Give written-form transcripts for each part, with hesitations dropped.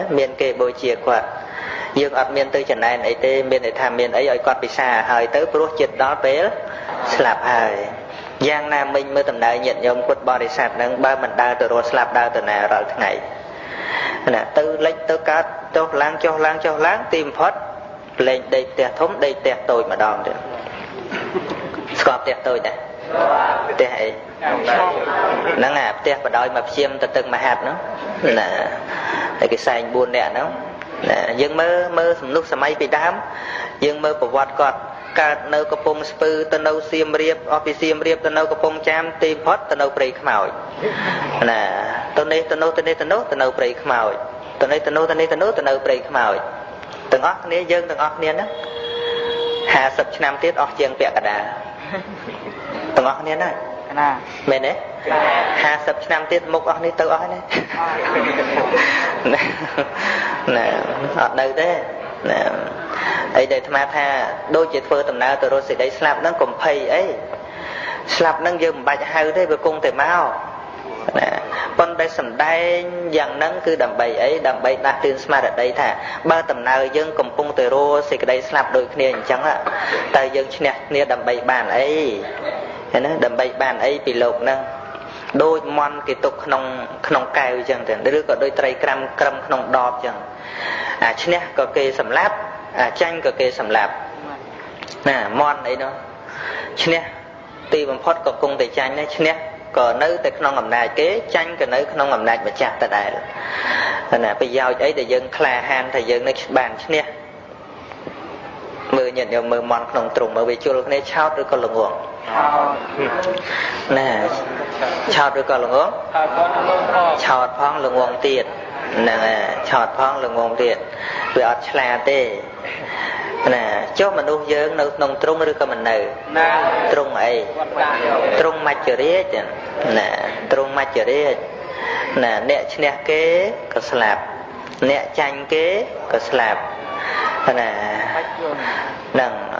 miền kề bồi chia quạt dương ọt miền tư trần này ấy tê miền để tham miền ấy ở quạt bị xa hơi tới pro chết đó bé slap hơi giang nam mình mới tầm đại nhận nhôm quật bò để sạt nâng ba mình đau từ rồi slap đau từ này rồi tháng ngày nè tư lấy tư cá cho láng tìm phốt lên đây tẹt thống đây tẹt tôi mà đòn được sọp tẹt tôi nè tẹt ấy nó ngà tẹt vào đôi mà xiêm từ từng mà hạt nó là cái xanh buồn nè nó nhưng mơ lúc mấy bị đám nhưng mơ của vọt cọt cả nơi có pông spư từ nâu xiêm riệp office riệp từ nâu có pông cham tìm phốt từ nâu prey khmỏi nè từ nâu prey khmỏi từ nâu prey khmỏi từng óc nia dương từng óc nia đó 50 năm tiết óc dương bẹt cả đà từng óc nia đó mẹ đấy 50 năm tiết mục óc nia tự óc này nè ở đây thế nè ấy để tham tha đôi chỉ phơi tầm nào từ rồi sẽ đấy slap nó còn pay ấy slap nó dương bạch hai thế với cung thể máu nè con đây sầm đây dần nắng cứ đầm bầy ấy đầm bầy đặt tiền smart ở đây thà ba tầm nào dương cầm cung từ rồi sẽ đây slap đôi kia chẳng ạ tại dương nè đầm bầy bàn ấy thế nó đầm bầy bàn ấy bị lột nâng đôi mon cái tục không cài chẳng thì đứa có đôi tray gram không đọp chẳng nè có cái sầm láp chanh có cái sầm lạp nè mon ấy nó nè tì bằng phốt có cung để chanh đấy nè còn nơi tại không ngầm này kế chanh cái nơi không ngầm này mà chặt tại đây nè bây giờ ấy để dân kha han thì dân nó bàn nè mưa nhận được mưa mòn không trùng mưa bị chua cái này cháo rồi còn lồng nguồn nè cháo rồi còn lồng nguồn cháo phong lồng nguồn tiền nè cháo phong lồng nguồn tiền vì ở chả tê nè cho mình nuôi dưỡng nông trung rồi còn mình nở trung ấy trung mạch chửi nè trung mạch chửi nè nè kế có slap nè chanh kế có slap nè nằng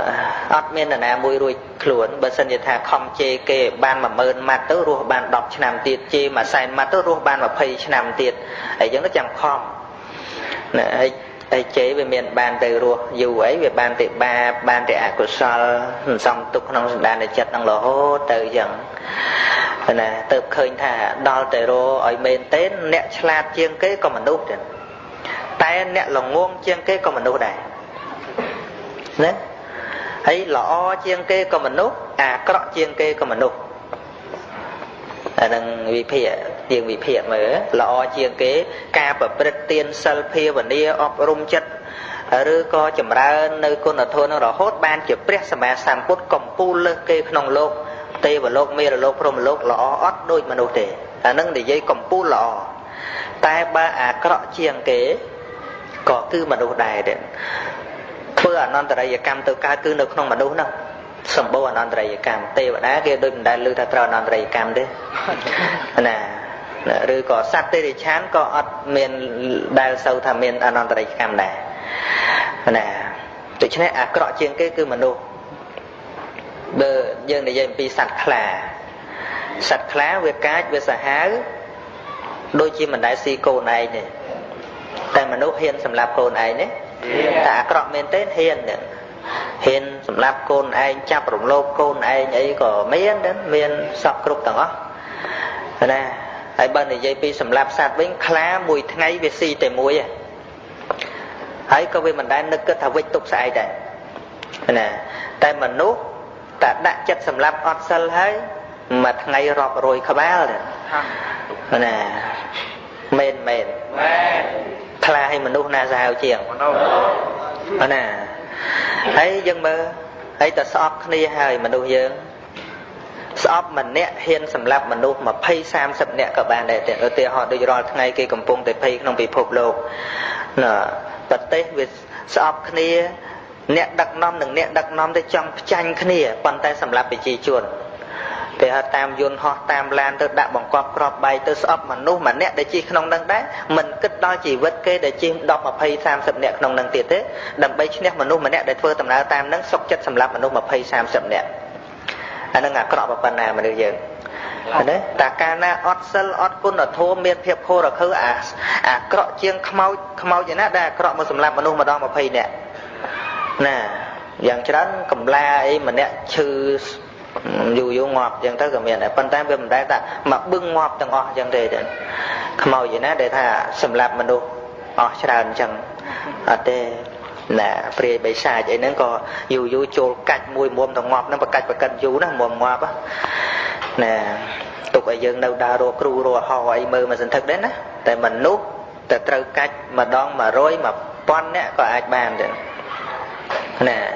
ớt miên là nè mùi ruồi luồn bờ sân nhiệt thà không chê kê ban mà mơn mặt tới ruột ban đọc năm tiệt chê mà sai mặt tới ruột ban mà phây năm tiệt ấy giống nó chẳng không nè ấy chế về miền ban từ ruột dù ấy về ban từ ba ban từ của sao xong tục không đàn để chặt năng lỗ hô từ dần nè từ khơi thà đo từ ruột ở miền tết nẹt chlat chiên kế còn mình đúc tay nẹt lòng nguồn chiên kế còn mình đúc này đấy ấy lọ chiên kê còn mình nút cọ chiên kê còn mình nút đừng bị phê tiền bị phê mở lọ chiên kế ca bậc tiên selfie và nia ọp rum chất rồi có chấm ra nơi con ở thôn nó hốt ban chụp press sama sam cốt cầm pu lơ kê nòng lô tê và lô mê là lô prom lô lọ ót đôi mà nút để nâng để dây cầm pu lọ tay ba cọ chiên kế có cứ mà nút đài đấy phơi anh non tại cam từ cá cứ được không mà đúng đâu sầm bô anh non tại cam tê và đá kia đôi mình đại lưu ta tròn non tại cam đấy nè rồi có sát tê để chán có ọt miền đại sâu tham miền anh non tại cam này nè tụi chúng này cọ chiên cái cứ mà đúng bờ dương để dành pi sạch khá về cá về xả há đôi khi mình đại si cô này nè tại mà nấu hiên sầm lạp cô này nhé ta cọ men tết hiền sầm lạp côn anh chắp rụng lô côn anh ấy có mấy đến miền sọc cục tầng á nè ai bên này dây pi sầm lạp sạt với khá mùi ngay về si tề muối ấy có vì mình đang nức cái thảo vích tục sai đây nè tại mình nốt ta đã chất sầm lạp ọt sel hết mà ngay rọp rồi khá bá rồi nè mền khla hay mình nuôi na sao chieng nè thấy dân mơ ấy ta shop kia hơi mình nuôi dân shop mình nè hiên sầm lạp mình nuôi mà pay sam sập nè các bạn để tiện ở tiện họ đưa ra ngay kia cầm pung để pay không bị phục lô nè bật tết về shop kia nè đặc nom đừng nè đặc nom để trong tranh kia bàn tay sầm lạp bị chi chuồn để họ tam yun họ tam lan tới đặt bằng cọp cọp bay tới shop mà nút mà nẹt để chi không đăng đấy mình kết đo chỉ vứt kê để chi đọc mà pay sam sập nẹt không đăng tiền thế đầm bay chi nẹt mà nút mà nẹt để phơi tầm nào tam nắng sọc chất sầm lạp mà nút mà pay sam sập nẹt anh đang ngả cọp vào phần nào mà được giờ đấy ta ca na ót sel ót côn ở thô miền phiệp khô rồi khứ cọ chiêng khmau vậy nè đa cọ một sầm lạp mà nung mà đong mà phi nè nè dạng cho đó cầm la ấy mà nè chư dù ngọt chẳng tới cái miền này phần tay về mình đây ta mà bưng ngọt từng ngọt chẳng thế đấy khmau vậy nè để thà sầm lạp mà nung cho đàn chẳng thế nè pre bay xa vậy nó có dù chôn cạch mùi muồm thằng ngọt nó mà cạch và cành dù nó muồm ngọt á nè tục ở dân đâu đa rô kru rô hò ấy mơ mà dân thực đến á tại mình nút tại trâu cách mà đón mà rối mà pon á có ai bàn được nè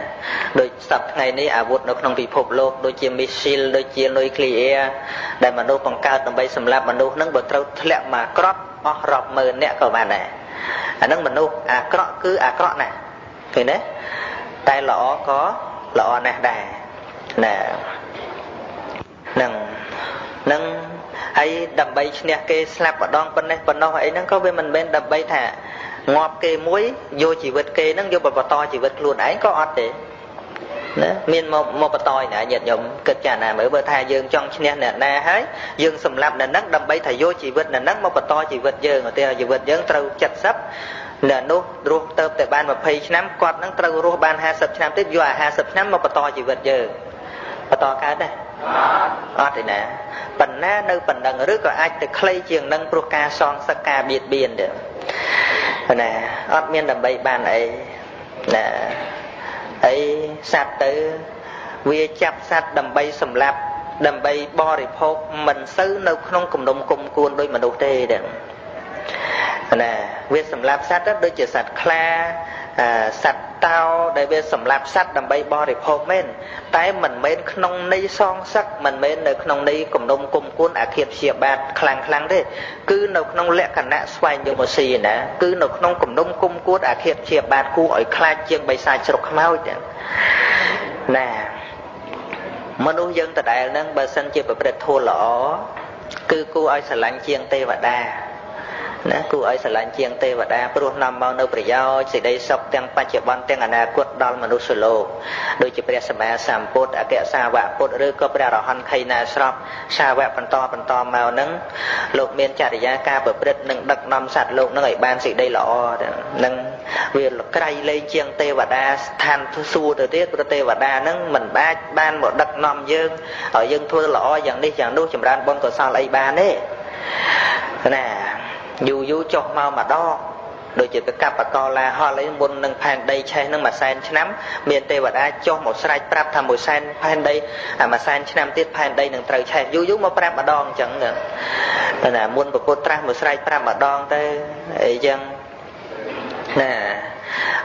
đôi sập ngày ní vụt nó không bị phục lột đôi chia missile đôi chia nuclear để mà nút bằng cao tầm bay sầm lạp mà nút nó bật trâu lẹ mà crop rọp mờ nè các bạn này nó mình nút crop cứ crop này thì đấy tay lọ có lọ nè đà nè nâng hay đầm bay nè kê slap ở đong bên đó ấy nó có bên mình bên đầm bay thả ngọt kê muối vô chỉ vật kê nó vô bờ to chỉ vật luôn ấy có ọt để miền một bờ to nè nhiệt nhộng cực chả nè mới bờ thà dương trong nè nè hết dương sầm lạp nè nấc đầm bay thả vô chỉ vật nè nấc một bờ to chỉ vật dương ở đây chỉ vật dương trâu chặt sấp nè nút ruột tơ tại ban mà phay năm quạt nó trâu ruột ban 20 năm tiếp vô 20 năm một bờ to chỉ vật dương bờ to cái đây thì nè phần na nơi phần đằng rước có ai từ clay chiềng nâng proca son saka biệt biên được nè miên đầm bay ban ấy nè ấy sát tới vi chắp sát đầm bay sầm lạp đầm bay bo để phô mình sứ nơi không cùng đồng cùng cuốn đôi mà đầu tê được nè vi sầm lạp sát đó đôi chỉ sát kla sạch tao để về sầm lạp sạch đầm bay bo để phô men tay mình men không nay son sắc mình men nơi không nay cùng đông cùng cuốn khiếp xìa bát khlang đấy cứ nơi không lẽ cả nã xoay như một xì nè cứ nơi không cùng đông cùng cuốn khiếp xìa bát cu ở khai chiêng bay sai chọc máu nè mà nuôi dân tại đại năng bờ sân chia bờ thua lỏ cứ cu ở sài lạnh chiêng tê và đa nè cô ấy sẽ làm chiêng tê và đa pro năm bao nơi bây giờ chỉ đây sọc tiếng pa chợ ban tiếng anh quật đòn mà nút solo đôi chỉ bây giờ mà sắm bột cái sa vạ bột rồi có bây giờ hắn khay na sọc sa vạ phần to màu nắng lục miền chả giá ca bờ bệt nâng đặc năm sạt lục nó ngày ban chỉ đây lọ nâng việc cây lên chiêng tê và đa than xua từ tiết của tê và đa nâng mình ban một đặc năm dương ở dương thua lọ dạng đi dạng đôi chìm ran bon của sao lấy ban đấy nè dù cho mau mà đo đôi chỉ cái cặp to là họ lấy môn nâng pan đây che nâng mà sen nắm miền tây và đa cho một sai prap tham một sen pan đây mà sen nắm tiết pan đây nâng trời che dù mà prap mà đong chẳng nữa là môn một cô tra một sai prap mà đong tới ấy dân nè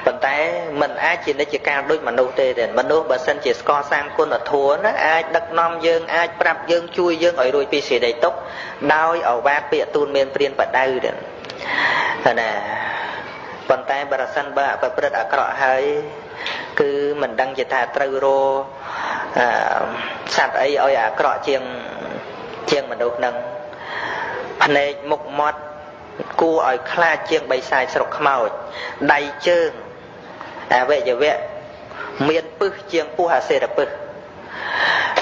vận tải mình ai chỉ để chỉ cao đôi mà nô tê để mình nô bà sen chỉ co sang con là thua nó ai đặt nom dương ai prap dương chui dương ở đôi pc đầy tốc đau ở ba bịa tuôn miền priên và đau được nè vận tải bà sen bà bật ở cọ hơi cứ mình đăng chỉ thà trâu rô sạt ấy ở cọ chiêng mình đột nâng này một mót cô ở kha chiêng bay sai sọc màu đầy chương vậy giờ vậy miền pư chiêng pu hà sê đập pư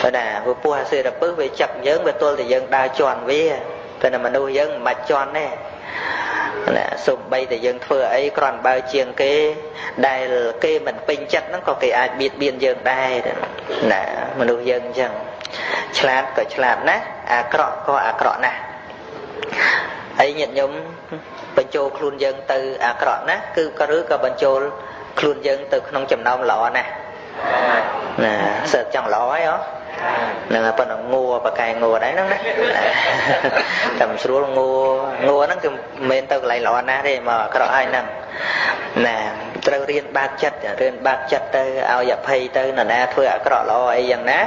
vậy nè vừa pu hà sê đập pư về chập nhớ về tôi thì dân đa tròn với vậy là mà nuôi dân mạch tròn nè nè sụp bay thì dân phơi ấy còn bao chiêng cái đài kê mình pin chất nó có cái ai biết biên dân đài nè mà nuôi dân chẳng chlat nè có cọ nè ấy nhận nhóm bên châu khuôn dân từ cọ nè cứ có rứa có bên châu khuôn dân từ không chầm nông lọ nè nè sợ chẳng lọ ấy đó nè bên nó ngô và cài ngô đấy nó tầm số ngô nó cứ men từ lại lọ nè đây mà cọ ai nè nè trâu riêng bạc chất từ ao dập hay từ nè thôi cọ lọ ấy dần nè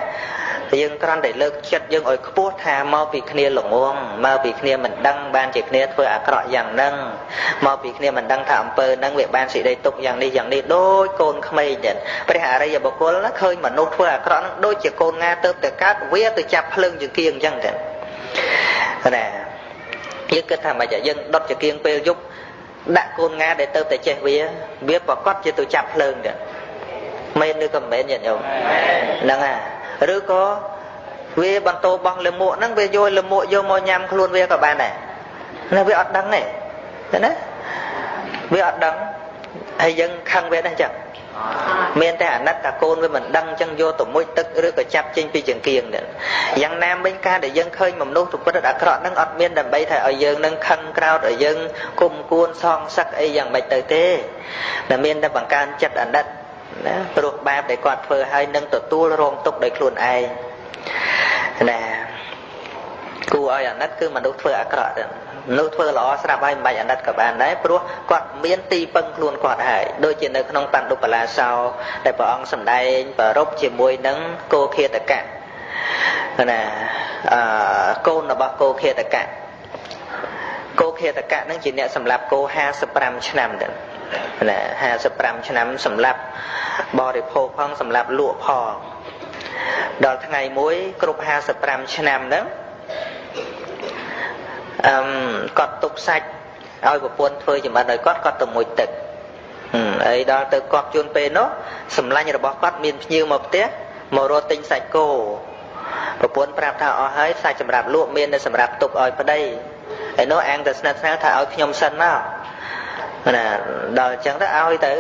dương con để lực chất dương ở phố thà mau bị kia lủng uông mau bị kia mình đăng ban chỉ kia thôi cọ dần nâng mau bị kia mình đăng thảm pơ nâng việc ban sĩ đây tục dần đi đôi côn không ai nhận bây giờ đây giờ bọc cô nó khơi mà nốt thôi cọ nó đôi chỉ côn nga tớp từ cát vía từ chập lưng chừng kiêng chẳng thế nè với cái thằng mà giả dân đốt chỉ kiêng pêu giúp đã côn nga để tớp từ che vía vào cót chỉ từ chập lưng được men đưa cầm men nhận không nâng rồi có វាបន្តបោះលមួកហ្នឹងវាយកលមួកយកមកញ៉ាំខ្លួនវាក៏បានដែរណាវាអត់ដឹងទេណាវាអត់ដឹងហើយយើងខឹងវាដែរចឹងមានតែអាណិតតែកូនវាមិនដឹងចឹងយកទៅមុជទឹកឬក៏ចាប់ចេញពីចង្គៀងទៀតយ៉ាងណាមិញការដែលយើងឃើញមនុស្សប្រព្រឹត្តអាក្រក់ហ្នឹងអត់មានដើម្បីថាឲ្យយើងនឹងខឹងក្រោធឲ្យយើងគុំគួនសងសឹកអីយ៉ាងម៉េចទៅទេតែមានតែបង្កើនចិត្តអាណិតណាព្រោះបាបដែលគាត់ធ្វើឲ្យនឹងទទួលរងទុក្ខដោយខ្លួនឯងណាគួរឲ្យអាណិតគឺមនុស្សធ្វើអាក្រក់ទៅមនុស្សធ្វើល្អស្រាប់ហើយមិនបាច់អាណិតក៏បានដែរព្រោះគាត់មានទីពឹងខ្លួនគាត់ហើយដូចជានៅក្នុងបណ្ឌុបលាសោដែលព្រះអង្គសម្ដែងប្ររពជាមួយនឹងគោឃាតកៈណាកូនរបស់គោឃាតកៈគោឃាតកៈនឹងជាអ្នកសម្លាប់គោ55ឆ្នាំទៅណា55ឆ្នាំសម្លាប់បរិភោគផងសម្លាប់លក់ផងដល់ថ្ងៃមួយគ្រប់55ឆ្នាំហ្នឹងគាត់ទុកសាច់ឲ្យប្រពន្ធធ្វើចំបាត់ឲ្យគាត់ទៅមួយទឹកអីដល់ទៅគាត់ជួនពេលនោះសម្លាញ់របស់គាត់មានភ្ញៀវមកផ្ទះមករត់ទិញសាច់គោប្រពន្ធប្រាប់ថាអស់ហើយសាច់សម្រាប់លក់មានតែសម្រាប់ទុកឲ្យប្តីឯនោះអាងទៅស្និទ្ធស្នាលថាឲ្យខ្ញុំសិនមកណាដល់អញ្ចឹងទៅឲ្យទៅ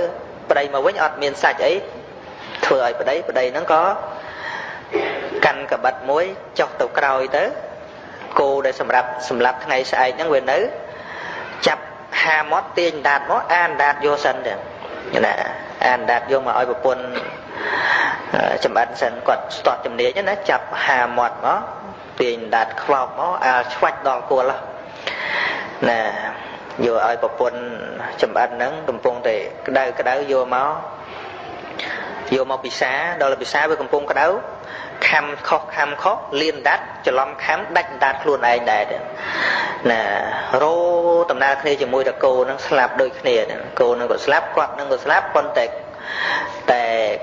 ប្តីមកវិញអត់មានសាច់អីធ្វើឲ្យប្តីហ្នឹងក៏កាន់កបិតមួយចុះទៅក្រោយទៅគោដែលសម្រាប់សម្លាប់ថ្ងៃស្អែកហ្នឹងវានៅចាប់ហាមាត់ទាញដាតមកអានដាតយកសិនទៅណាអានដាតយកមកឲ្យប្រពន្ធចំបាត់សិនគាត់ស្ទាត់ជំនាញណាចាប់ហាមាត់មកទាញដាតខ្វោកមកអាឆ្វាច់ដល់គល់ណាយកឲ្យប្រពន្ធចំបាត់ហ្នឹងកំពុងតែក្តៅយកមកពិសាដល់ពិសាវាកំពុងក្តៅខំខុសលៀនដាត់ច្រឡំខំដាច់ដាត់ខ្លួនឯងដែរណារោដំណើរគ្នាជាមួយតកោនឹងស្លាប់ដូចគ្នាគោនឹងក៏ស្លាប់គាត់នឹងក៏ស្លាប់ប៉ុន្តែ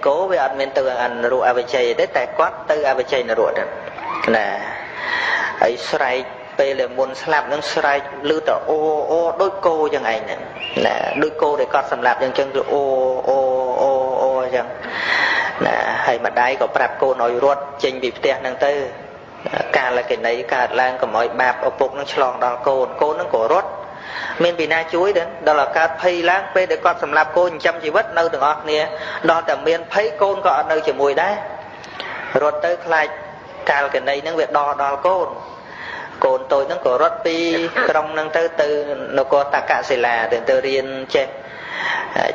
គោវាអត់មានទៅអនុអវិជ័យទេតែគាត់ទៅអវិជ័យនរកណាហើយស្រែកពេលមុនស្លាប់នឹងស្រែកឮទៅអូដូចគោចឹងឯងហ្នឹងណាដូចគោដែលគាត់សម្លាប់ចឹងគឺអូចឹងណាហើយម្ដាយក៏ប្រាប់កូនឲ្យរត់ចេញពីផ្ទះហ្នឹងទៅកាលកិនីកើតឡើងកុំឲ្យបាបឪពុកនឹងឆ្លងដល់កូននឹងក៏រត់មានពីណាជួយដល់ឱកាសភ័យឡើងពេលដែលគាត់សម្លាប់កូនចិញ្ចឹមជីវិតនៅទាំងអស់គ្នាដល់តែមានភ័យកូនក៏អត់នៅជាមួយដែររត់ទៅខ្លាចកាលកិនីហ្នឹងវាដល់កូនតូចហ្នឹងក៏រត់ពីក្រុងហ្នឹងទៅនគរតកសិលាទៅរៀនចេះ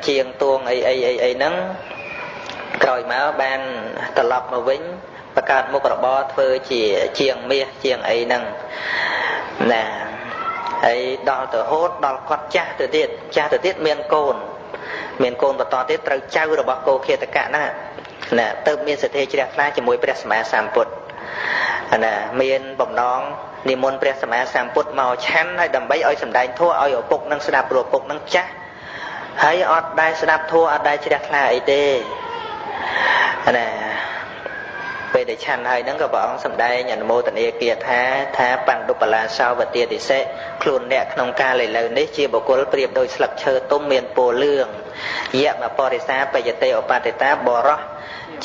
ជាងទួងអីហ្នឹងក្រោយមកបានត្រឡប់មកវិញបង្កើតមុខរបរធ្វើជាជាងមាសជាងអីហ្នឹងណាហើយដល់ទៅហូតដល់គាត់ចាស់ទៅទៀតមានកូនបន្តទៀតត្រូវចៅរបស់គោឃាតកៈហ្នឹងណាទៅមានសទ្ធាជ្រះថ្លាជាមួយព្រះសម្មាសម្ពុទ្ធណាមានបំណងនិមន្តព្រះសម្មាសម្ពុទ្ធមកឆាន់ហើយដើម្បីឲ្យសម្ដែងធម៌ឲ្យឪពុកនឹងស្ដាប់ព្រោះឪពុកនឹងចាស់ហើយអត់ដែលស្ដាប់ធម៌អត់ដែលជ្រះថ្លាអីទេណាពេលដែលឆាន់ហើយហ្នឹងក៏ព្រះអង្គសម្ដែងអនុមោទនាគាថាបណ្ឌុបលាសោវទាតិសេខ្លួនអ្នកក្នុងការឥឡូវនេះជាបុគ្គលប្រៀបដោយស្លឹកឈើទុំមានពណ៌លឿងយមបរិសាបយតេឧបតិតាបរោះ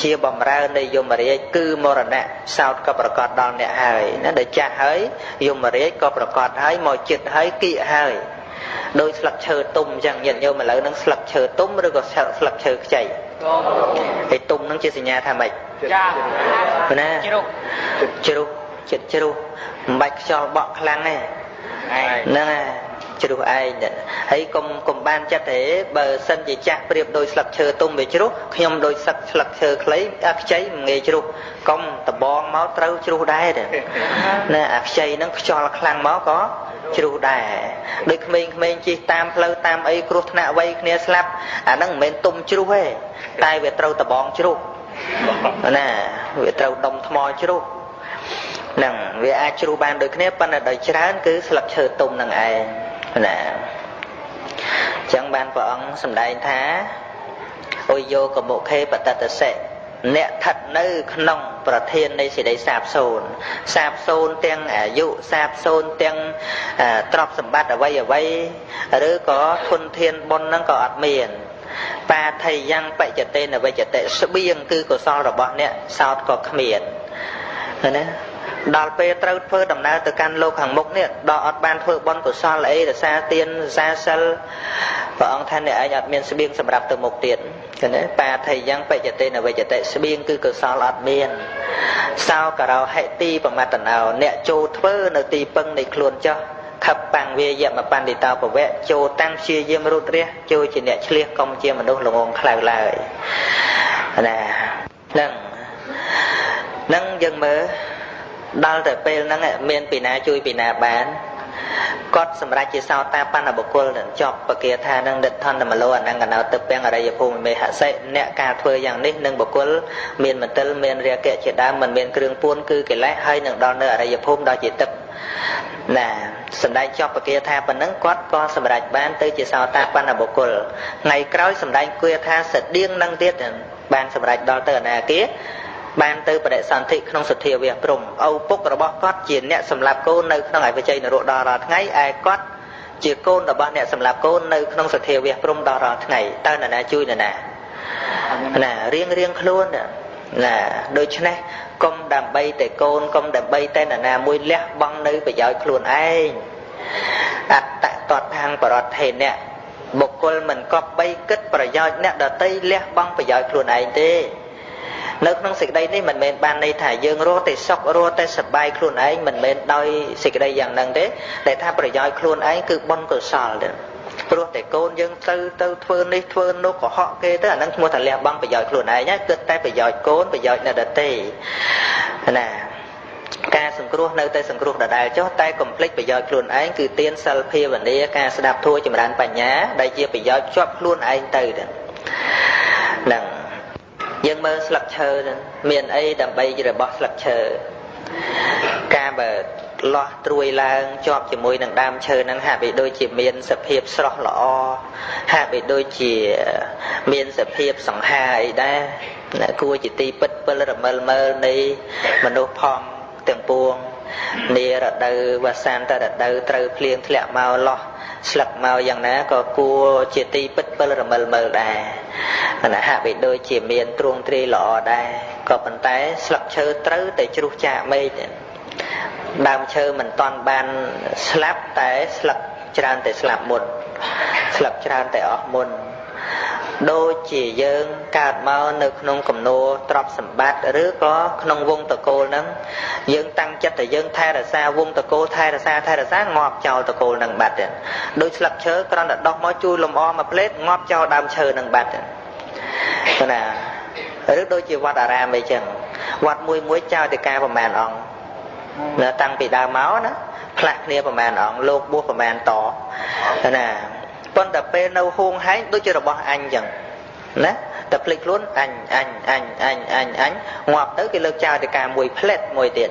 ជាបំរើនៃយមរាជគឺមរណៈសោតក៏ប្រកាសដល់អ្នកហើយណាដែលចាស់ហើយយមរាជក៏ប្រកាសហើយមកចិត្តហើយគៀកហើយដោយស្លឹកឈើទុំអញ្ចឹងញាតិញោមឥឡូវហ្នឹងស្លឹកឈើទុំឬក៏ស្លឹកឈើខ្ចីហើយទុំហ្នឹងជាសញ្ញាថាម៉េចចាណាជ្រុះចិត្តជ្រុះមិនបាច់ខ្យល់បក់ខ្លាំងទេហ្នឹងហើយជ្រុះឯងហើយកុំបានចិត្តទេបើសិនជាចាស់ប្រៀបដោយស្លឹកឈើទុំវាជ្រុះខ្ញុំដោយស្លឹកឈើខ្លីអាខ្ចីមិនងាយជ្រុះកុំដបងមកត្រូវជ្រុះដែរណាអាខ្ចីហ្នឹងខ្យល់ខ្លាំងមកក៏ជ្រុះដែរដូចក្មេងៗជិះតាមផ្លូវតាមអីគ្រោះថ្នាក់វ័យគ្នាស្លាប់អាហ្នឹងមិនមែនទុំជ្រុះទេតែវាត្រូវដបងជ្រុះណាវាត្រូវដុំថ្មជ្រុះហ្នឹងវាអាចជ្រុះបានដូចគ្នាប៉ុន្តែដោយច្រើនគឺស្លឹកឈើទុំហ្នឹងឯងណាអញ្ចឹងបានព្រះអង្គសម្ដែងថាអុយយោកមុខេបតតសិអ្នកស្ថិតនៅក្នុងប្រធាននៃសេចក្តីសាបសូន្យទាំងអាយុសាបសូន្យទាំងទ្រព្យសម្បត្តិអ្វីឬក៏ធនធានបុណ្យហ្នឹងក៏អត់មានបាថៃយ៉ាងបច្ចតេនវិច្ចតិស្បៀងគឺកុសលរបស់អ្នកសោតក៏គ្មាន ណាដល់ពេលត្រូវធ្វើដំណើរទៅកាន់លោកខាងមុខនេះដល់អត់បានធ្វើបុណ្យកុសលអីរសាទានរសាសិលព្រះអង្គថាអ្នកឯងអត់មានស្បៀងសម្រាប់ទៅមុខទៀតឃើញទេបាថៃយ៉ាងបច្ចតេនវិច្ចតិស្បៀងគឺកុសលអត់មានសោករោហិទីបមត្តណោអ្នកចូលធ្វើនៅទីពឹងនៃខ្លួនចោះខបបាំងវាយមបណ្ឌិតោពវៈចូលតាំងព្យាយាមរូតរះចូលជាអ្នកឆ្លៀសកុំជាមនុស្សល្ងងខ្លៅឡើយណានឹងយើងមើលដល់តែពេលហ្នឹងមានពីណាជួយពីណាបានគាត់សម្រាប់ជាសោតាបណ្ណបុគ្គលចប់បកាថានឹងដិដ្ឋន្តមលោអនង្កណោទៅពាំងអរិយភូមិមេហសិអ្នកការធ្វើយ៉ាងនេះនឹងបុគ្គលមានមន្ទិលមានរាគៈជាដើមមិនមានគ្រឿងពួនគឺកិលេសហើយនឹងដល់នៅអរិយភូមិដល់ជាទឹកណាសម្ដែងចប់បកាថាប៉ុណ្ណឹងគាត់ក៏សម្រេចបានទៅជាសោតាបណ្ណបុគ្គលថ្ងៃក្រោយសម្ដែងគួយថាស្តៀងនឹងទៀតបានសម្រេចដល់ទៅអនាគាបានទៅបដិសន្ធិក្នុងសទ្ធាវៈព្រំឪពុករបស់គាត់ជាអ្នកសម្លាប់កូននៅក្នុងអវិជ័យនរកដល់រាល់ថ្ងៃឯគាត់ជាកូនរបស់អ្នកសម្លាប់កូននៅក្នុងសទ្ធាវៈព្រំដល់រាល់ថ្ងៃតើនរណាជួយនរណារៀងខ្លួនណាដូច្នេះកុំដើម្បីតែកូនកុំដើម្បីតែនរណាមួយលះបង់នៅប្រយោជន៍ខ្លួនឯងអត្តតតខាងបរតថេអ្នកបុគ្គលមិនកប់បីគិតប្រយោជន៍អ្នកដតីលះបង់ប្រយោជន៍ខ្លួនឯងទេនៅក្នុងសេចក្តីនេះមិនមែនបានន័យថាយើងរស់តែសុខរស់តែសប្បាយខ្លួនឯងមិនមែនដោយសេចក្តីយ៉ាងហ្នឹងទេតែថាប្រយោជន៍ខ្លួនឯងគឺបុណ្យកុសលទេព្រោះតែកូនយើងទៅធ្វើនេះធ្វើនោះកុហកគេទៅអាហ្នឹងឈ្មោះថាលះបង់ប្រយោជន៍ខ្លួនឯងគិតតែប្រយោជន៍កូនប្រយោជន៍អ្នកដទៃណាការសង្គ្រោះនៅតែសង្គ្រោះដដែលចុះតែកុំភ្លេចប្រយោជន៍ខ្លួនឯងគឺទានសិលភាវនាការស្ដាប់ធម៌ចម្រើនបញ្ញាដែលជាប្រយោជន៍ជាប់ខ្លួនឯងទៅហ្នឹងយើងមើលស្លឹកឈើមានអីដើម្បីរបស់ស្លឹកឈើការបើលាស់ត្រួយឡើងជាប់ជាមួយនឹងដើមឈើហ្នឹងហាក់បីដូចជាមានសភាពស្រស់ល្អហាក់បីដូចជាមានសភាពសង្ហាអីដែរគួរជាទីពិតពិលរមិលមើលនៃមនុស្សផងទាំងពួងនារដូវវស្សានតរដូវត្រូវភ្លៀងធ្លាក់មកលោះស្លឹកមកយ៉ាងណាក៏គួរជាទីពិតពិលរមិលមើលដែរណាហាក់បីដូចជាមានទ្រង់ទ្រាយល្អដែរក៏ប៉ុន្តែស្លឹកឈើត្រូវតែជ្រុះចាកមេឃដើមឈើមិនតាន់បានស្លាប់តែស្លឹកច្រើនតែស្លាប់មុនស្លឹកច្រើនតែអស់មុនដូចជាយើងកើតមកនៅក្នុងគំនរទ្រព្យសម្បត្តិឬក៏ក្នុងវងតកូលហ្នឹងយើងតាំងចិត្តតែយើងថែរក្សាវងតកូលថែរក្សាងាប់ចោលតកូលហ្នឹងបាត់ដូចស្លឹកឈើគ្រាន់តែដោះមកជួយលំអមួយផ្លេតងាប់ចោលដើមឈើហ្នឹងបាត់ណាឬដូចជាវត្តអារាមអីចឹងវត្តមួយចោលតែការប្រមាណអង្គនៅតាំងពីដើមមកណាផ្លាក់គ្នាប្រមាណអង្គលោកបួសប្រមាណតណាប៉ុន្តែពេលនៅហួងហែងដូចជារបស់អញចឹងណាតែភ្លេចខ្លួនអញងាប់ទៅគេលើកចោលតែការមួយផ្លេតមួយទៀត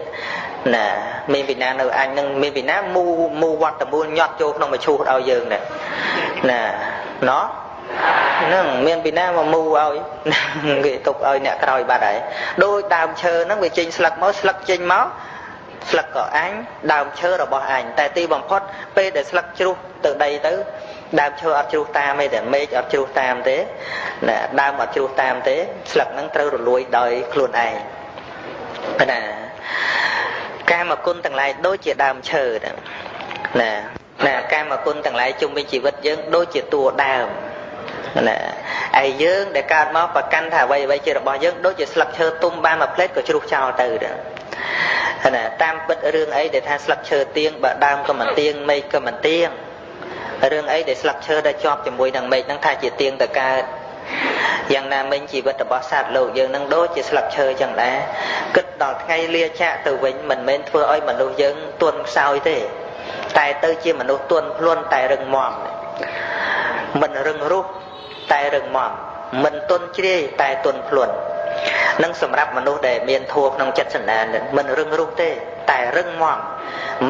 ណាមានពីណានៅអញនឹងមានពីណាមូវត្តតមូលញាត់ចូលក្នុងមឈូសឲ្យយើងណាណោះហ្នឹងមានពីណាមកមូឲ្យគេទុកឲ្យអ្នកក្រោយបាត់ហើយដោយដើមឈើហ្នឹងវាចេញស្លឹកមកស្លឹកចេញមកស្លឹកក៏អញដើមឈើរបស់អញតែទីបំផុតពេលដែលស្លឹកជ្រុះទៅដីទៅដើមឈើអត់ជ្រុះតាមទេមេឃអត់ជ្រុះតាមទេណាដើមអត់ជ្រុះតាមទេស្លឹកហ្នឹងត្រូវរលួយដោយខ្លួនឯងណាកាមគុណទាំងឡាយដូចជាដើមឈើហ្នឹងណាកាមគុណទាំងឡាយជុំវិញជីវិតយើងដូចជាតួដើមណាឯយើងដែលកើតមកប្រកាន់ថាអ្វីជារបស់យើងដូចជាស្លឹកឈើទុំបានមួយផ្លេតក៏ជ្រុះចោលទៅដែរណាតាមពិតរឿងអីដែលថាស្លឹកឈើទៀងបើដើមក៏មិនទៀងមេឃក៏មិនទៀងរឿងអីដែលស្លឹកឈើដែលជាប់ជាមួយនឹងមេឃហ្នឹងថាជាទៀងទៅកើតយ៉ាងណាមិញជីវិតរបស់សត្វលោកយើងនឹងដូចជាស្លឹកឈើចឹងដែរគិតដល់ថ្ងៃលាចាកទៅវិញមិនមែនធ្វើឲ្យមនុស្សយើងទន់ខ្សោយទេតែទៅជាមនុស្សទន់ភ្លន់តែរឹងមាំមិនរឹងរូសតែរឹងមាំមិនទន់ជ្រាយតែទន់ភ្លន់នឹងសម្រាប់មនុស្សដែលមានធម៌ក្នុងចិត្តសន្តានមិនរឹងរូសទេតែរឹងមាំ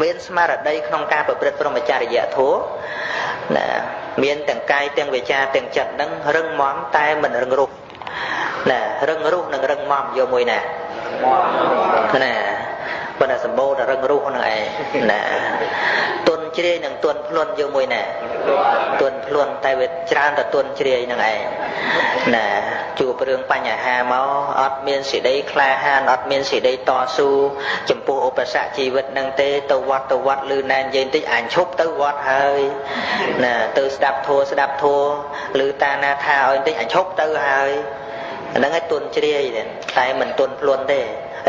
មានស្មារតីក្នុងការប្រព្រឹត្តព្រហ្មចរិយធម៌ណាមានទាំងកាយទាំងវាចាទាំងចិត្តនឹងរឹងមាំតែមិនរឹងរូសណារឹងរូសនិងរឹងមាំយកមួយណាប៉ុន្តែសម្បូរតែរឹងរូសហ្នឹងឯងណាទន់ជ្រាយនិងទន់ភ្លន់យកមួយណាទន់ភ្លន់តែវាច្រើនតែទន់ជ្រាយហ្នឹងឯងណា ជួបរឿងបញ្ហាមកអត់មានសេចក្តីក្លាហានអត់មានសេចក្តីតស៊ូចំពោះឧបសគ្គជីវិតនឹងទេទៅវត្តឮណែនិយាយបន្តិចអញឈប់ទៅវត្តហើយណាទៅស្ដាប់ធម៌ឮតាណាថាឲ្យបន្តិចអញឈប់ទៅហើយហ្នឹងឯងទុនជ្រាយតែមិនទុនខ្លួនទេ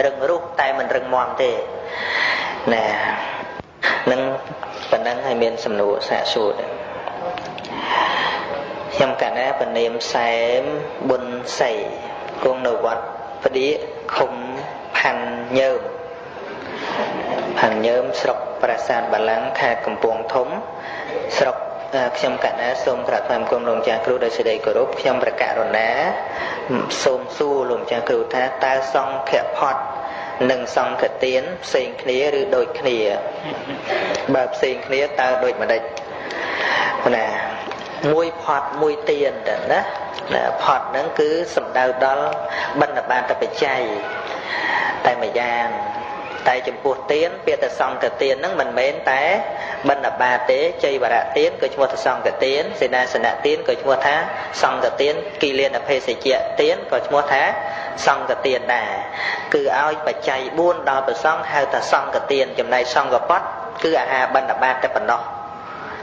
រឹងរូសតែមិនរឹងមាំទេណានឹងប៉ុណ្ណឹងឲ្យមានសំណួរសាកសួរដែរខ្ញុំកណាបនាមសែមប៊ុនស័យគង់នៅវត្តផ្ដៀកឃុំផាន់ញើមស្រុកប្រាសាទបាឡាំងខេត្តកំពង់ធំស្រុកខ្ញុំកណាសូមក្រាបថ្វាយបង្គំលោកម្ចាស់គ្រូដោយសេចក្តីគោរពខ្ញុំប្រកាសរណាសូមសួរលោកម្ចាស់គ្រូថាតើសង្ឃផតនិងសង្ឃទានផ្សេងគ្នាឬដូចគ្នាបើផ្សេងគ្នាតើដូចម្ដេចណាមួយផតមួយទានទៅណាផតហ្នឹងគឺសំដៅដល់បណ្ឌបាតបច្ច័យតែមួយយ៉ាងតែចំពោះទានពាក្យថាសង្ឃទានហ្នឹងមិនមែនតែបណ្ឌបាតទេជ័យវរៈទានក៏ឈ្មោះថាសង្ឃទានសេនាសនៈទានក៏ឈ្មោះថាសង្ឃទានគិលានភេសជ្ជៈទានក៏ឈ្មោះថាសង្ឃទានដែរគឺឲ្យបច្ច័យ4ដល់ព្រះសង្ឃហៅថាសង្ឃទានចំណែកសង្ឃពតគឺអាហារបណ្ឌបាតតែប៉ុណ្ណោះអ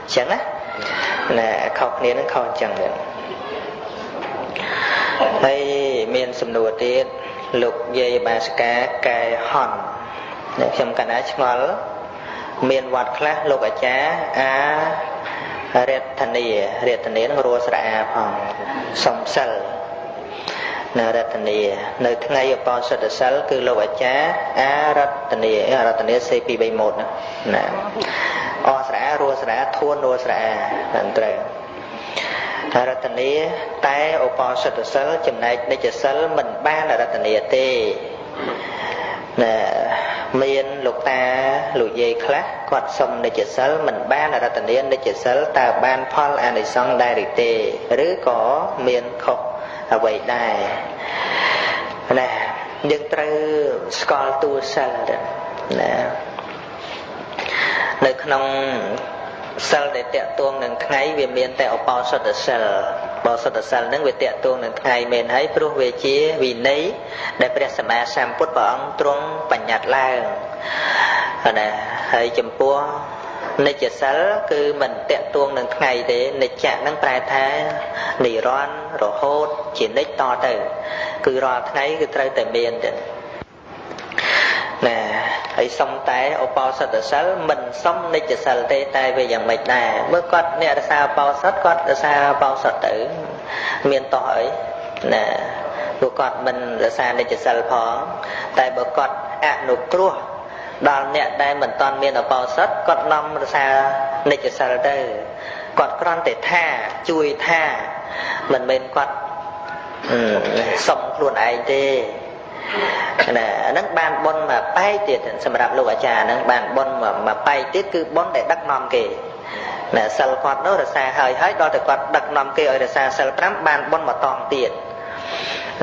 ញ្ចឹងណាខុសគ្នានឹងខុសអញ្ចឹងទៀតហើយមានសំណួរទៀតលោកយាយបាសកាកែហនខ្ញុំកណាឆ្ងល់មានវត្តខ្លះលោកអាចារ្យអារតនីនឹងរੂស្រអាផងសំសិលនៅរតនីនៅថ្ងៃឧបោសថសិលគឺលោកអាចារ្យអារតនីសេពី3ម៉ូតណាអស្រអារੂស្រអាធួនរੂស្រអាហ្នឹងត្រូវរតនីតែឧបោសថសិលចំណែកនិច្ចសិលមិនបានរតនីទេណាមានលោកតាលោកយាយខ្លះគាត់សុំនិច្ចសិលមិនបានរតនីនិច្ចសិលតើបានផលអានិសង្សដែរឬទេឬក៏មានខុសអ្វីដែរណាយើងត្រូវស្គាល់តួសិលណានៅក្នុងសិលដែលតេតួងនឹងថ្ងៃវាមានតែឧបោសថសិលនឹងវាតេតួងនឹងថ្ងៃមែនហើយព្រោះវាជាវិន័យដែលព្រះសម្មាសម្ពុទ្ធព្រះអង្គទ្រង់បញ្ញត្តិឡើងណាហើយចំពោះនិច្ចសិលគឺមិនតេតួងនឹងថ្ងៃទេនិច្ចៈនឹងប្រែថានិរន្តររហូតជានិច្ចតទៅគឺរាល់ថ្ងៃគឺត្រូវតែមានទេណាហើយសុំតែឧបោសថសិលមិនសុំនិច្ចសិលទេតែវាយ៉ាងម៉េចដែរបើគាត់អ្នករក្សាឧបោសថគាត់រក្សាឧបោសថទៅមានតោះអីណាព្រោះគាត់មិនរក្សានិច្ចសិលផងតែបើគាត់អនុគ្រោះដល់អ្នកដែលមិនតាន់មានឧបោសថគាត់នាំរក្សានិច្ចសិលទៅគាត់គ្រាន់តែថាជួយថាមិនមែនគាត់សុំខ្លួនឯងទេណាហ្នឹងបានបុណ្យមកបែកទៀតសម្រាប់លោកអាចារ្យហ្នឹងបានបុណ្យមកបែកទៀតគឺបុណ្យដែលដឹកនាំគេណាសិលគាត់នោះរក្សាហើយដល់តែគាត់ដឹកនាំគេឲ្យរក្សាសិល5បានបុណ្យមកតង់ទៀត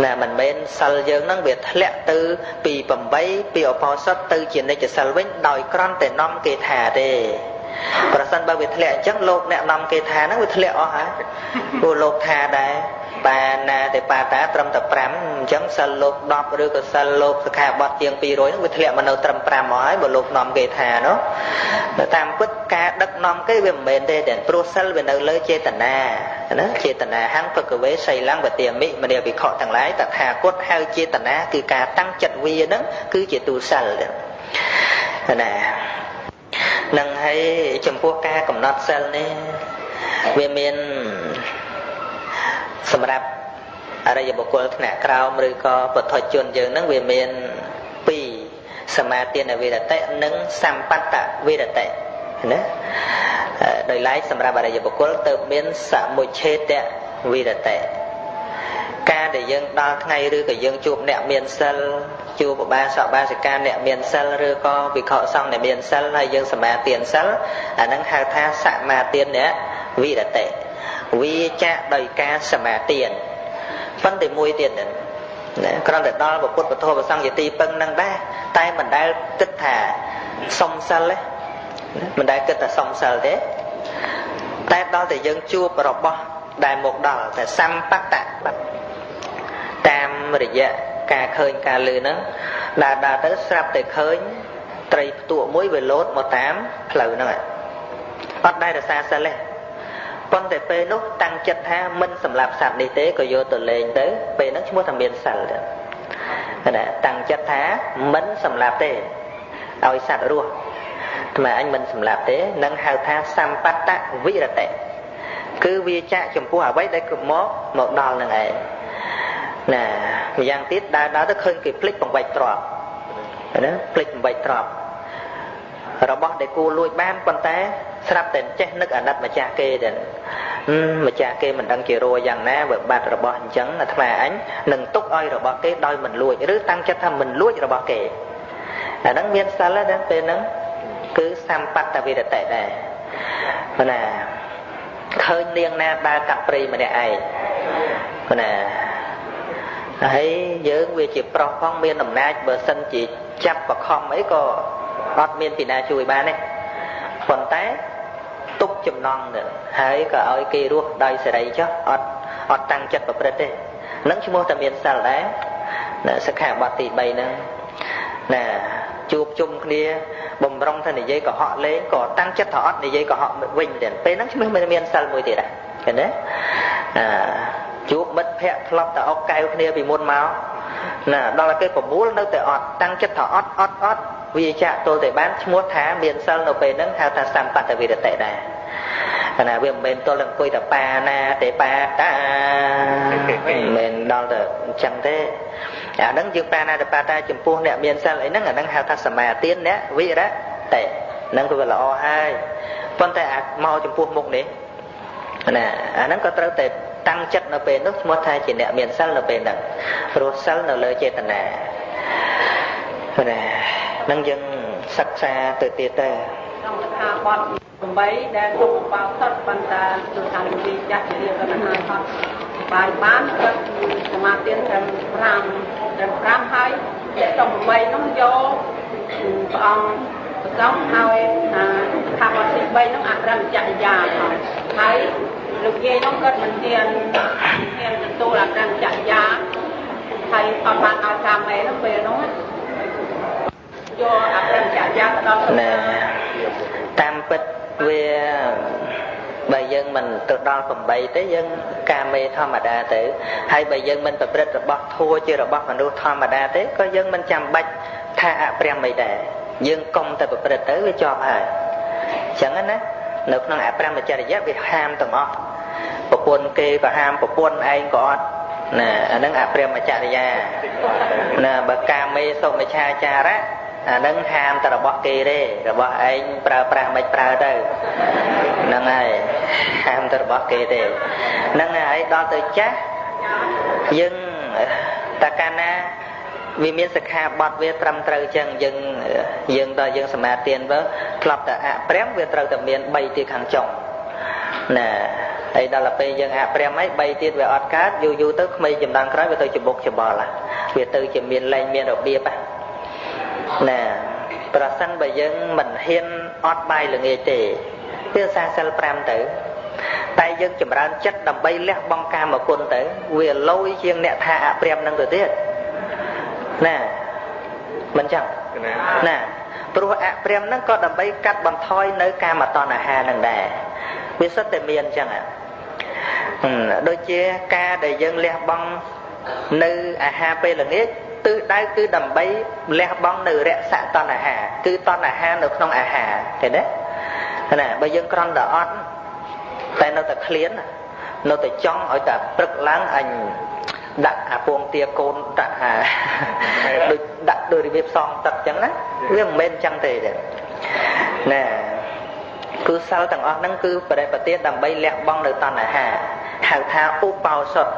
ណាមិនមែនសិលយើងហ្នឹងវាធ្លាក់ទៅពី8ពីឧបោសថទៅជានិច្ចសិលវិញដោយគ្រាន់តែនាំគេថាទេប្រសិនបើវាធ្លាក់អញ្ចឹងលោកអ្នកនាំគេថាហ្នឹងវាធ្លាក់អស់ហើយព្រោះលោកថាដែរបានណាតែបាតាត្រឹមតែ5អញ្ចឹងសិលលោក10ឬក៏សិលលោកសិក្ខាបទជាង200ហ្នឹងវាធ្លាក់មកនៅត្រឹម5មកហើយបើលោកនាំគេថានោះតាមពិតការដឹកនាំគេវាមិនមែនទេតែព្រោះសិលវានៅលើចេតនាណាចេតនាហੰភគវេសីលੰវទាមិមនីវិខទាំងឡាយតថាគតហៅចេតនាគឺការតាំងចិត្តវាហ្នឹងគឺជាទូសិលណានឹងហើយចំពោះការកំណត់សិលនេះវាមានសម្រាប់អរិយបុគ្គលថ្នាក់ក្រោមឬក៏ពុទ្ធជនយើងហ្នឹងវាមាន2សមាទានវិរតិនិងសម្បត្តវិរតិណាដោយឡែកសម្រាប់អរិយបុគ្គលទៅមានសមុច្ឆេតវិរតិការដែលយើងដល់ថ្ងៃឬក៏យើងជួបអ្នកមានសិលជួបឧបាសកបាសិកាអ្នកមានសិលឬក៏ភិក្ខុសង្ឃអ្នកមានសិលហើយយើងសមាទានសិលអាហ្នឹងហៅថាសមាទានវិរតិវាចាក់ដោយការសមាទានប៉ុន្តែមួយទៀតណាគ្រាន់តែដល់ពុទ្ធពធប្រសង្ឃជាទីពឹងនឹងដែរតែមិនដែលគិតថាសុំសិលទេមិនដែលគិតថាសុំសិលទេតែដល់តែយើងជួបរបស់ដែលមកដល់តែសម្បត្ត រយៈការឃើញការលឺហ្នឹងដើរទៅស្រាប់តែឃើញត្រីផ្ទក់មួយវាលោតមកតាមផ្លូវហ្នឹងអត់ដែររសាសិលទេប៉ុន្តែពេលនោះតាំងចិត្តថាមិនសម្លាប់សត្វនេះទេក៏យកទៅលេងទៅពេលហ្នឹងឈ្មោះថាមានសិលទៅណាតាំងចិត្តថាមិនសម្លាប់ទេឲ្យសត្វរស់ថ្មអញមិនសម្លាប់ទេនឹងហៅថាសម្បត្តវិរតិគឺវាចាក់ចំពោះអ្វីដែលមកដល់នឹងឯងណាម្យ៉ាងទៀតដើរទៅឃើញគេភ្លេចបង្វិចទ្របណាភ្លេចបង្វិចទ្របរបស់ដែលគួរលួចបានប៉ុន្តែស្រាប់តែចេះនឹកអាណិតម្ចាស់គេទៅម្ចាស់គេមិនដឹងជារយយ៉ាងណាបើបាត់របស់អញ្ចឹងអាត្មាអញនឹងទុកឲ្យរបស់គេដោយមិនលួចឬតាំងចិត្តថាមិនលួចរបស់គេអាហ្នឹងមានសិលដែរពេលហ្នឹងគឺសម្បត្តវិរតិដែរណាឃើញនាងណាដើរកាត់ព្រៃម្នាក់ឯងណាហើយយើងវាជាប្រុសផងមានអំណាចបើសិនជាចាប់បខំអីក៏អត់មានពីណាជួយបានទេប៉ុន្តែទុកចំណងទៅហើយក៏ឲ្យគេរស់ដោយសេរីចុះអត់តាំងចិត្តប្រព្រឹត្តទេនឹងឈ្មោះតែមានសិលដែរសិក្ខាបទទី3ហ្នឹងណាជួបជុំគ្នាបំរុងថានិយាយកុហកលេងក៏តាំងចិត្តថាអត់និយាយកុហកវិញទៀតពេលហ្នឹងឈ្មោះមានសិលមួយទៀតដែរឃើញទេជួបមិត្តភ័ក្តិធ្លាប់តែអុកកែវគ្នាពីមុនមកណាដល់តែគេប្រមូលនៅតែអត់តាំងចិត្តថាអត់វាចាក់ទល់តែបានឈ្មោះថាមានសិលនៅពេលហ្នឹងហៅថាសម្បត្តវិរតិដែរណាវាមិនមែនទល់តែអង្គុយតែបាណាទេបាតាមិនមែនដល់តែអញ្ចឹងទេអាហ្នឹងយើងបាណាទេបាតាចំពោះអ្នកមានសិលអីហ្នឹងអាហ្នឹងហៅថាសមាទានអ្នកវិរតិហ្នឹងគឺវាល្អហើយប៉ុន្តែអាចមកចំពោះមុខនេះណាអាហ្នឹងក៏ត្រូវតែតាំងចិត្តនៅពេលនោះឈ្មោះថាជាអ្នកមានសិលនៅពេលហ្នឹងព្រោះសិលនៅលើចេតនាណានឹងយើងសិក្សាទៅទៀតទៅក្នុងកថាបទ8ដែលទុកបោសុតបន្តទៅខាងវិចារជារៀបកណ្ដាលហត់បានគាត់សមាទានត្រឹម5ហើយចំ8នោះយកព្រះអង្គប្រសំឲ្យថាបទទី3នោះអក្រមចរិយាហើយលោកយាយនោះគាត់មិនហ៊ានទទួលអក្រមចរិយាហើយអត់បានឲ្យកាមេនោះពេលនោះយកអក្រមចរិយាទៅដល់ណាតាមពិតវាបើយើងមិនទៅដល់8ទេយើងកាមេធម្មតាទៅហើយបើយើងមិនប្រព្រឹត្តរបស់ធัวជារបស់មនុស្សធម្មតាទេក៏យើងមិនចាំបាច់ថាអព្រាមអីដែរយើងកុំតែប្រព្រឹត្តទៅវាជាប់ហើយអញ្ចឹងណានៅក្នុងអព្រាមចរិយាវាហាមទាំងអស់ប្រពន្ធគេក៏ហាមប្រពន្ធឯងក៏អត់ណាអានឹងអព្រាមចរិយាណាបើកាមេសុមិច្ឆាចារៈអានឹងហាមតែរបស់គេទេរបស់ឯងប្រើប្រាស់មិនប្រើទៅហ្នឹងហើយហាមតែរបស់គេទេហ្នឹងហើយដល់ទៅចាស់យើងតកាលណាវាមានសិក្ខាបទវាត្រឹមត្រូវចឹងយើងដល់យើងសមាទានទៅធ្លាប់តែអព្រាមវាត្រូវតែមាន3ទៀតខាងចុងណាហើយដល់ទៅពេលយើងអព្រាមហើយ3ទៀតវាអត់កើតយូរទៅក្មេងចំនួនក្រោយវាទៅច្បុកច្បល់វាទៅជាមានលែងមានរបៀបណាប្រសិនបើយើងមិនហ៊ានអត់បាយល្ងាចទេវាសាសិល5ទៅតែយើងចម្រើនចិត្តដើម្បីលះបង់កាមគុណទៅវាលយជាងអ្នកថាអព្រាមនឹងទៅទៀតណាមិនចឹងណាព្រោះអព្រាមហ្នឹងក៏ដើម្បីកាត់បន្ថយនៅកាមតណ្ហានឹងដែរវាសិតតែមានចឹងដូចជាការដែលយើងលះបង់នៅអាហារពេលល្ងាចទិសដៅគឺដើម្បីលះបង់នៅរសតណ្ហាគឺតណ្ហានៅក្នុងអាហារឃើញទេណាបើយើងក្រំតែអត់តែនៅតែឃ្លាននៅតែចង់ឲ្យតែព្រឹកឡើងអញដាក់អាពងទាកូនដាក់ដូចដាក់ដូចរបៀបសងទឹកអញ្ចឹងណាវាមិនមែនអញ្ចឹងទេណាគឺសិលទាំងអស់ហ្នឹងគឺបរិបទានដើម្បីលះបង់នៅតណ្ហាហៅថាឧបោសថ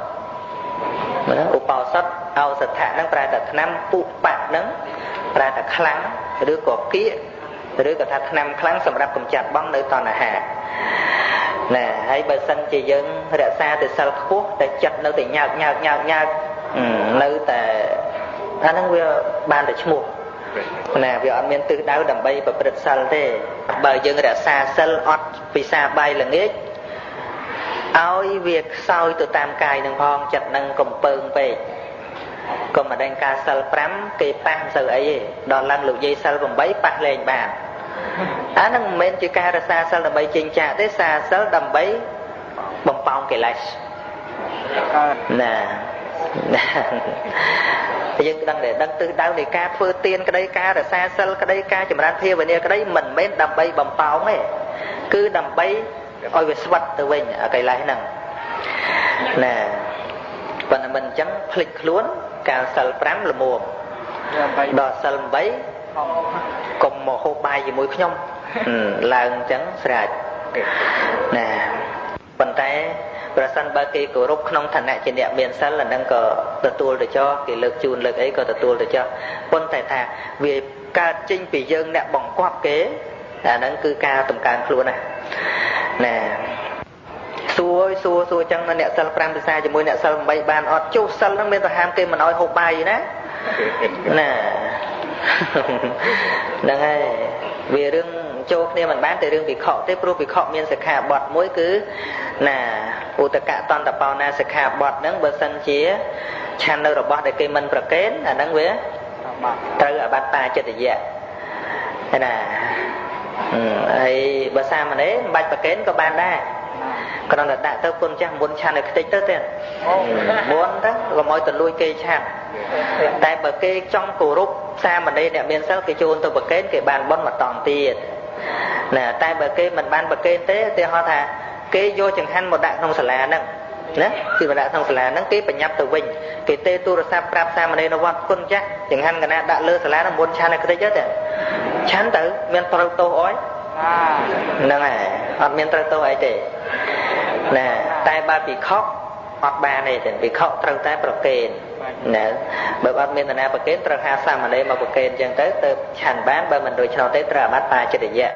ឧបោសថឱសថៈហ្នឹងប្រែថាថ្នាំឧបៈហ្នឹងប្រែថាខ្លាំងឬក៏គៀកឬក៏ថាថ្នាំខ្លាំងសម្រាប់កម្ចាត់បង់នៅតណ្ហាណាហើយបើសិនជាយើងរក្សាតែសិលខ្ពស់តែចិត្តនៅតែញើកនៅតែអាហ្នឹងវាបានតែឈ្មោះណាវាអត់មានទិសដៅដើម្បីប្រព្រឹត្តសិលទេបើយើងរក្សាសិលអត់ពិសាបាយល្ងាចឲ្យវាខ្សោយទៅតាមកាយនឹងផងចិត្តនឹងកំពើងពេក còn mà đang ca sal pram kê pa sự ấy đòn lăn lục dây sal vòng bấy pa lên bàn nó men chỉ ca ra xa sal đầm bấy chinh chạ tới xa sal đầm bấy bồng pong kề lại nè nhưng đang từ đâu để ca phơi tiên cái đây ca ra xa sal cái đây ca chùm ran phê về nè cái đấy mình men đầm bấy bồng pong ấy cứ đầm bấy ôi về svat từ mình ở cái lại nè nè còn mình chẳng phịch luôn cả sal pram là mùa đò sal bấy cùng một hộp bài gì mũi nhông là chẳng sạch nè phần tay và sân ba kỳ của rút không thành lại trên địa miền sân là đang có tự tuôn để cho cái lực chun lực ấy có tự tuôn để cho quân thầy thà vì ca trinh bị dân đã bỏng quạt kế là đang cứ ca tầm càng luôn này nè xua chẳng là nè sân pram xa cho mỗi nè sân bay bàn ọt châu sân nó bên ta ham kê mà nói hộp bài gì đó nè đang hay vì rừng châu kia mình bán từ rừng bị khọ tới pro bị khọ miền sạc hạ bọt mỗi cứ nè u tất cả toàn tập bao na sạc hạ bọt nâng bờ sân chia chan đâu rồi bọt để cây mình bật kén là nâng với tới ở bát ta chết dạ thế nè ấy bờ xa mà đấy bạch bật kén có ban đa còn là đã tới quân chắc muốn chan được tích tới tiền muốn đó rồi mọi tuần lui cây chan tại bờ cây trong cổ rút xa mà đây nè miền sắc cái chôn tôi bờ kén cái bàn bón mà toàn tiền nè tại bờ cây mình ban bờ cây thế thì họ thà cây vô chẳng hạn một đại thông sả lá nâng nè khi mà đại thông sả lá nâng cây phải nhập từ vinh cái tê tu là sa prap sa mà đây nó quan quân chắc chẳng hạn cái nào đã lơ sả lá nó muốn chan này cái chết rồi chán tử miền tây tô ói nè này ở miền tây tô ấy thì nè tai ba bị khóc hoặc ba này thì bị khóc trâu tai bờ kền nè bởi bạn miền tây bờ kền trâu ha sa mà đây mà bờ kền chẳng tới từ chăn bán bởi mình đôi cho tới trà bát ba cho để vậy